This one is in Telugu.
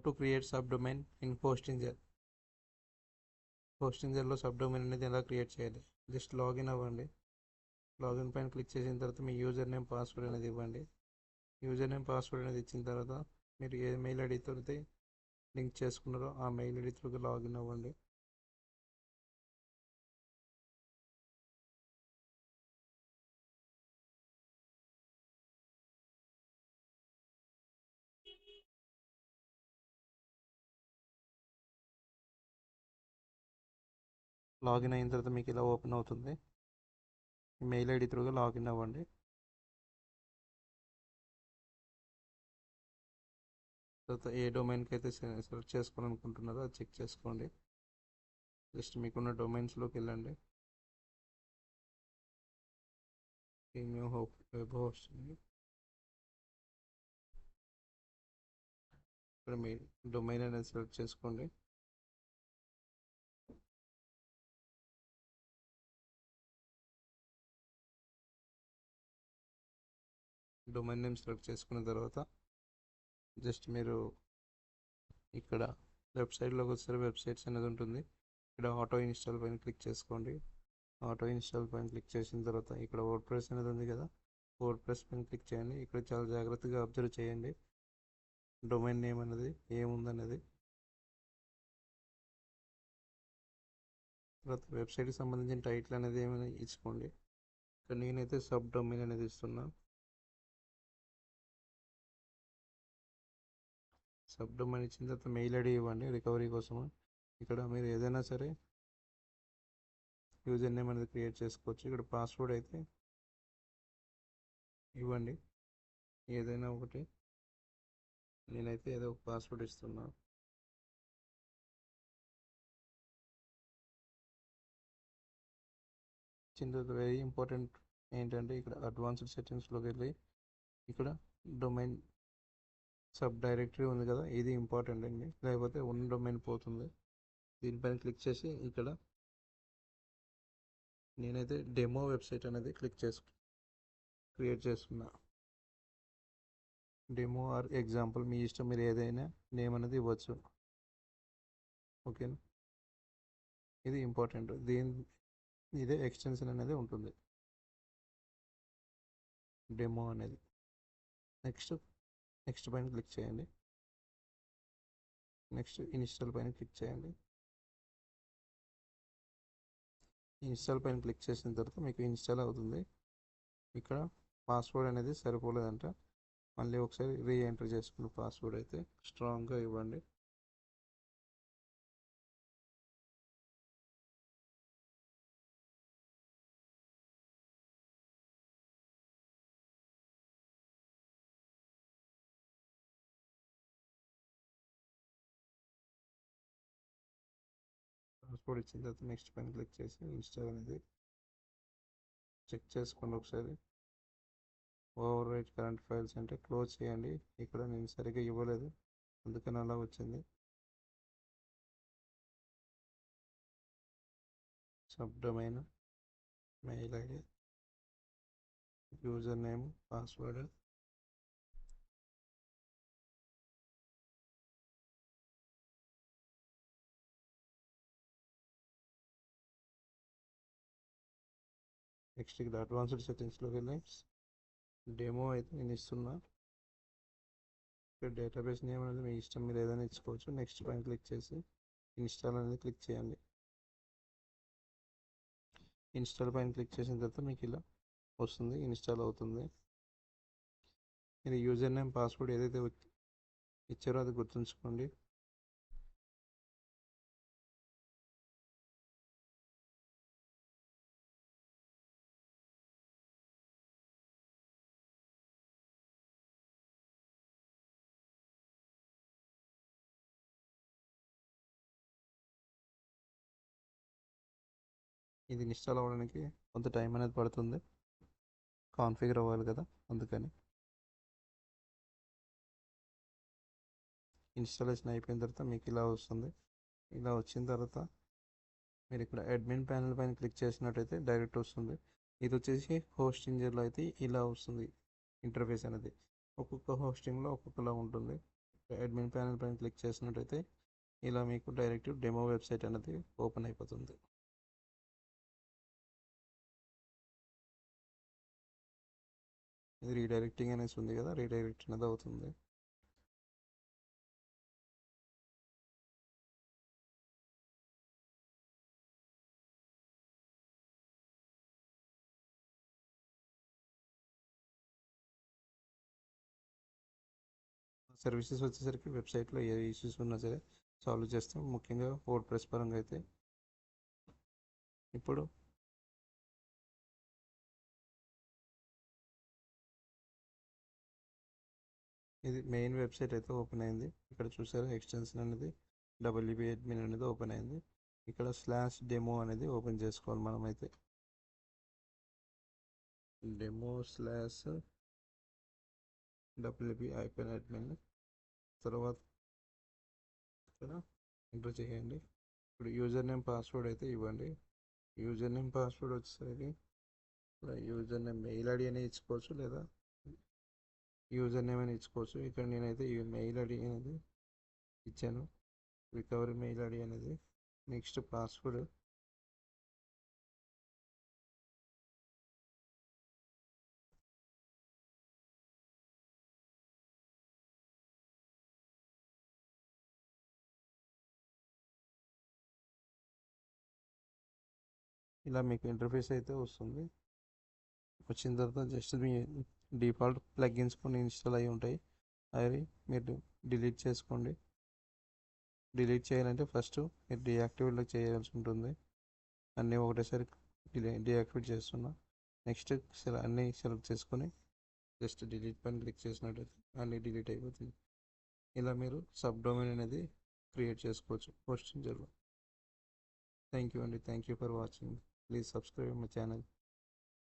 To create sub domain in హోస్టింజర్లో సబ్ డొమైన్ అనేది ఎలా క్రియేట్ చేయాలి. జస్ట్ లాగిన్ అవ్వండి. లాగిన్ పైన క్లిక్ చేసిన తర్వాత మీ యూజర్ నేమ్ పాస్వర్డ్ అనేది ఇవ్వండి. యూజర్ నేమ్ పాస్వర్డ్ అనేది ఇచ్చిన తర్వాత మీరు ఏ మెయిల్ ఐడితో అయితే లింక్ చేసుకున్నారో ఆ మెయిల్ ఐడి త్రూగా లాగిన్ అవ్వండి. లాగిన్ అయిన తర్వాత మీకు ఇలా ఓపెన్ అవుతుంది. మెయిల్ ఐడి త్రూగా లాగిన్ అవ్వండి. తర్వాత ఏ డొమైన్కి అయితే సెలెక్ట్ చేసుకోవాలనుకుంటున్నారో అది చెక్ చేసుకోండి. జస్ట్ మీకున్న డొమైన్స్లోకి వెళ్ళండి. ప్రీమియం వెబ్ హోస్టింగ్, ఇక్కడ మీ డొమైన్ అనేది సెలెక్ట్ చేసుకోండి. డొమైన్ నేమ్ సెలెక్ట్ చేసుకున్న తర్వాత జస్ట్ మీరు ఇక్కడ వెబ్సైట్లోకి వచ్చేసరికి వెబ్సైట్స్ అనేది ఉంటుంది. ఇక్కడ ఆటో ఇన్స్టాల్ పైన క్లిక్ చేసుకోండి. ఆటో ఇన్స్టాల్ పైన క్లిక్ చేసిన తర్వాత ఇక్కడ వర్డ్ ప్రెస్ అనేది ఉంది కదా, వర్డ్ ప్రెస్ పైన క్లిక్ చేయండి. ఇక్కడ చాలా జాగ్రత్తగా అబ్జర్వ్ చేయండి డొమైన్ నేమ్ అనేది ఏముందనేది. తర్వాత వెబ్సైట్కి సంబంధించిన టైటిల్ అనేది ఏమైనా ఇచ్చుకోండి. ఇక్కడ నేనైతే సబ్ డొమైన్ అనేది ఇస్తున్నా. సబ్ డొమైన్ ఇచ్చిన తర్వాత మెయిల్ ఐడి ఇవ్వండి రికవరీ కోసము. ఇక్కడ మీరు ఏదైనా సరే యూజర్ నేమ్ అనేది క్రియేట్ చేసుకోవచ్చు. ఇక్కడ పాస్వర్డ్ అయితే ఇవ్వండి ఏదైనా ఒకటి. నేనైతే ఏదో ఒక పాస్వర్డ్ ఇస్తున్నా. ఇచ్చిన తర్వాత వెరీ ఇంపార్టెంట్ ఏంటంటే ఇక్కడ అడ్వాన్స్డ్ సెట్టింగ్స్లోకి వెళ్ళి ఇక్కడ డొమైన్ సబ్ డైరెక్టరీ ఉంది కదా, ఇది ఇంపార్టెంట్ అండి, లేకపోతే ఉన్న డొమైన్ పోతుంది. దీనిపైన క్లిక్ చేసి ఇక్కడ నేనైతే డెమో వెబ్సైట్ అనేది క్రియేట్ చేసుకున్నా. డెమో ఆర్ ఎగ్జాంపుల్ మీ ఇష్టం, మీరు ఏదైనా నేమ్ అనేది ఇవ్వచ్చు. ఓకేనా, ఇది ఇంపార్టెంట్. ఇదే ఎక్స్టెన్షన్ అనేది ఉంటుంది డెమో అనేది. నెక్స్ట్ పైన క్లిక్ చేయండి. నెక్స్ట్ ఇన్స్టాల్ పైన క్లిక్ చేయండి. ఇన్స్టాల్ పైన క్లిక్ చేసిన తర్వాత మీకు ఇన్స్టాల్ అవుతుంది. ఇక్కడ పాస్వర్డ్ అనేది సరిపోలేదంట, మళ్ళీ ఒకసారి రీఎంటర్ చేసుకున్న పాస్వర్డ్ అయితే స్ట్రాంగ్గా ఇవ్వండి. పాస్వర్డ్ ఇచ్చిన తర్వాత నెక్స్ట్ పైన క్లిక్ చేసి ఇన్స్టాల్ అనేది చెక్ చేసుకోండి ఒకసారి. ఓవర్ రైట్ కరెంట్ ఫైల్స్ అంటే క్లోజ్ చేయండి. ఇక్కడ నేను సరిగ్గా ఇవ్వలేదు, అందుకని అలా వచ్చింది. Sub domain, mail ID, user name, password, next ఇక్కడ అడ్వాన్స్డ్ సెట్టింగ్స్లోకి వెళ్ళి డెమో అయితే నేను ఇస్తున్నా. ఇక్కడ డేటాబేస్ నేమ్ అనేది మీ ఇష్టం, మీరు ఏదైనా ఇచ్చుకోవచ్చు. నెక్స్ట్ పైన క్లిక్ చేసి ఇన్స్టాల్ అనేది క్లిక్ చేయండి. ఇన్స్టాల్ పైన క్లిక్ చేసిన తర్వాత మీకు ఇలా వస్తుంది, ఇన్స్టాల్ అవుతుంది. మీరు యూజర్ నేమ్ పాస్వర్డ్ ఏదైతే ఇచ్చారో అది గుర్తుంచుకోండి. ఇది ఇన్స్టాల్ అవ్వడానికి కొంత టైం అనేది పడుతుంది, కాన్ఫిగర్ అవ్వాలి కదా, అందుకని. ఇన్స్టాలేషన్ అయిపోయిన తర్వాత మీకు ఇలా వస్తుంది. ఇలా వచ్చిన తర్వాత మీరు ఇక్కడ అడ్మిన్ ప్యానెల్ పైన క్లిక్ చేసినట్టయితే డైరెక్ట్ వస్తుంది. ఇది వచ్చేసి హోస్టింజర్లో అయితే ఇలా వస్తుంది ఇంటర్ఫేస్ అనేది. ఒక్కొక్క హోస్టింగ్లో ఒక్కొక్కలా ఉంటుంది. అడ్మిన్ ప్యానెల్ పైన క్లిక్ చేసినట్టయితే ఇలా మీకు డైరెక్ట్ డెమో వెబ్సైట్ అనేది ఓపెన్ అయిపోతుంది. ఇది రీడైరెక్టింగ్ అనేసి ఉంది కదా, రీడైరెక్ట్ అనేది అవుతుంది. సర్వీసెస్ వచ్చేసరికి వెబ్సైట్లో ఏ ఇష్యూస్ ఉన్నా సరే సాల్వ్ చేస్తాం, ముఖ్యంగా వర్డ్ ప్రెస్ పరంగా అయితే. ఇప్పుడు ఇది మెయిన్ వెబ్సైట్ అయితే ఓపెన్ అయింది. ఇక్కడ చూసారా ఎక్స్టెన్షన్ అనేది WP అడ్మిన్ అనేది ఓపెన్ అయింది. ఇక్కడ /డెమో అనేది ఓపెన్ చేసుకోవాలి మనమైతే. డెమో /WP-admin తర్వాత ఇక్కడ ఎంటర్ చేయండి. ఇప్పుడు యూజర్ నేమ్ పాస్వర్డ్ అయితే ఇవ్వండి. యూజర్ నేమ్ పాస్వర్డ్ వచ్చేసరికి ఇక్కడ యూజర్ నేమ్ మెయిల్ ఐడి అనేది ఇచ్చుకోవచ్చు, లేదా యూజర్ నేమ్ అని ఇచ్చుకోవచ్చు. ఇక్కడ నేనైతే ఈ మెయిల్ ఐడి అనేది ఇచ్చాను, రికవరీ మెయిల్ ఐడి అనేది. నెక్స్ట్ పాస్వర్డ్ ఇలా మీకు ఇంటర్ఫేస్ అయితే వస్తుంది. వచ్చిన తర్వాత జస్ట్ మీ డిఫాల్ట్ ప్లగ్గిన్స్ కొన్ని ఇన్స్టాల్ అయి ఉంటాయి, అవి మీరు డిలీట్ చేసుకోండి. డిలీట్ చేయాలంటే ఫస్ట్ మీరు డీయాక్టివేట్లో చేయాల్సి ఉంటుంది. అన్నీ ఒకటేసారి డీయాక్టివేట్ చేస్తున్నా. నెక్స్ట్ అన్నీ సెలెక్ట్ చేసుకొని జస్ట్ డిలీట్ పైన క్లిక్ చేసినట్టయితే అన్నీ డిలీట్ అయిపోతుంది. ఇలా మీరు సబ్ డొమైన్ అనేది క్రియేట్ చేసుకోవచ్చు హోస్టింగ్ జర్లో. థ్యాంక్ యూ అండి. Thank you for watching. Please subscribe my channel.